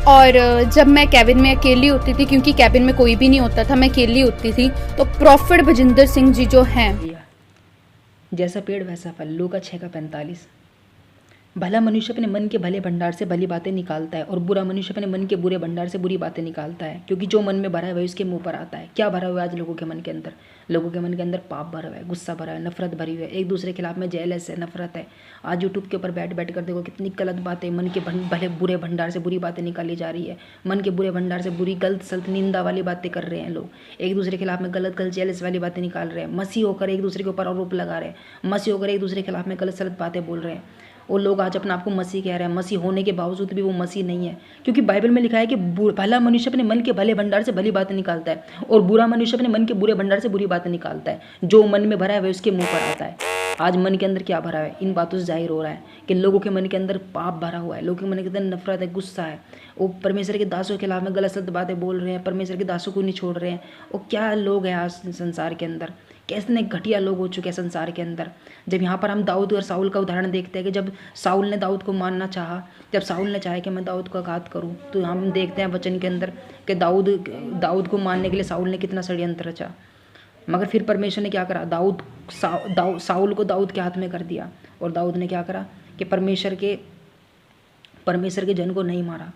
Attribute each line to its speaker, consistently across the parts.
Speaker 1: और जब मैं कैबिन में अकेली होती थी, क्योंकि कैबिन में कोई भी नहीं होता था, मैं अकेली होती थी, तो प्रॉफिट भजिंदर सिंह जी जो हैं,
Speaker 2: जैसा पेड़ वैसा फल, लूका 6:45। भला मनुष्य अपने मन के भले भंडार से भली बातें निकालता है और बुरा मनुष्य अपने मन के बुरे भंडार से बुरी बातें निकालता है, क्योंकि जो मन में भरा है वही उसके मुंह पर आता है। क्या भरा हुआ है आज लोगों के मन के अंदर? लोगों के मन के अंदर पाप भरा हुआ है, गुस्सा भरा है, नफरत भरी हुई है, एक दूसरे के खिलाफ में जेलस है, नफरत है। आज यूट्यूब के ऊपर बैठ बैठ कर देखो कितनी गलत बातें, मन के भले बुरे भंडार से बुरी बातें निकाली जा रही है। मन के बुरे भंडार से बुरी गलत सलत निंदा वाली बातें कर रहे हैं लोग, एक दूसरे के खिलाफ में गलत गलत जेलस वाली बातें निकाल रहे हैं, मसीह होकर एक दूसरे के ऊपर आरोप लगा रहे हैं, मसीह होकर एक दूसरे के खिलाफ में गलत सलत बातें बोल रहे हैं। वो लोग आज अपने आप को मसीह कह रहे हैं, मसीह होने के बावजूद भी वो मसीह नहीं है, क्योंकि बाइबल में लिखा है कि भला मनुष्य अपने मन के भले भंडार से भली बातें निकालता है और बुरा मनुष्य अपने मन के बुरे भंडार से बुरी बातें निकालता है। जो मन में भरा है वह उसके मुंह पर आता है। आज मन के अंदर क्या भरा है, इन बातों से जाहिर हो रहा है कि लोगों के मन के अंदर पाप भरा हुआ है, लोगों के मन के अंदर नफरत है, गुस्सा है। वो परमेश्वर के दासों के खिलाफ में गलत सलत बातें बोल रहे हैं, परमेश्वर के दासों को नहीं छोड़ रहे हैं। वो क्या लोग हैं आज संसार के अंदर, कैसे घटिया लोग हो चुके हैं संसार के अंदर। जब यहाँ पर हम दाऊद और साउल का उदाहरण देखते हैं कि जब साउल ने दाऊद को मारना चाहा, जब साउल ने चाहा कि मैं दाऊद को आघात करूँ, तो हम देखते हैं वचन के अंदर कि दाऊद को मारने के लिए साउल ने कितना षड्यंत्र रचा। मगर फिर परमेश्वर ने क्या करा, साउल को दाऊद के हाथ में कर दिया, और दाऊद ने क्या करा कि परमेश्वर के जन को नहीं मारा,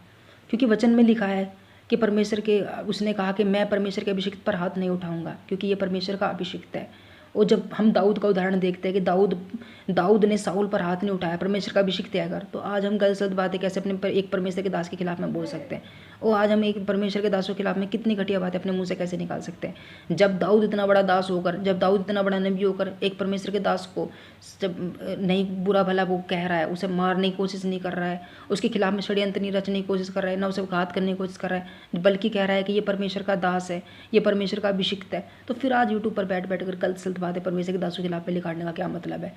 Speaker 2: क्योंकि वचन में लिखा है कि उसने कहा कि मैं परमेश्वर के अभिषिक्त पर हाथ नहीं उठाऊंगा, क्योंकि ये परमेश्वर का अभिषिक्त है। और जब हम दाऊद का उदाहरण देखते हैं कि दाऊद ने साउल पर हाथ नहीं उठाया, परमेश्वर का अभिषिक्त है अगर, तो आज हम गलत बातें कैसे अपने एक परमेश्वर के दास के खिलाफ में बोल सकते हैं। और आज हम एक परमेश्वर के दासों के खिलाफ में कितनी घटिया बातें अपने मुंह से कैसे निकाल सकते हैं। जब दाऊद इतना बड़ा दास होकर, जब दाऊद इतना बड़ा नबी होकर एक परमेश्वर के दास को जब नहीं बुरा भला वो कह रहा है, उसे मारने की कोशिश नहीं कर रहा है, उसके खिलाफ में षड्यंत्र नहीं रचने की कोशिश कर रहा है, ना उसे घात करने की कोशिश कर रहा है, बल्कि कह रहा है कि ये परमेश्वर का दास है, ये परमेश्वर का अभिषिक्त है, तो फिर आज यूट्यूब पर बैठ बैठ कर गलत सलत बातें परमेश्वर के दासों के खिलाफ में लिखाने का क्या मतलब है।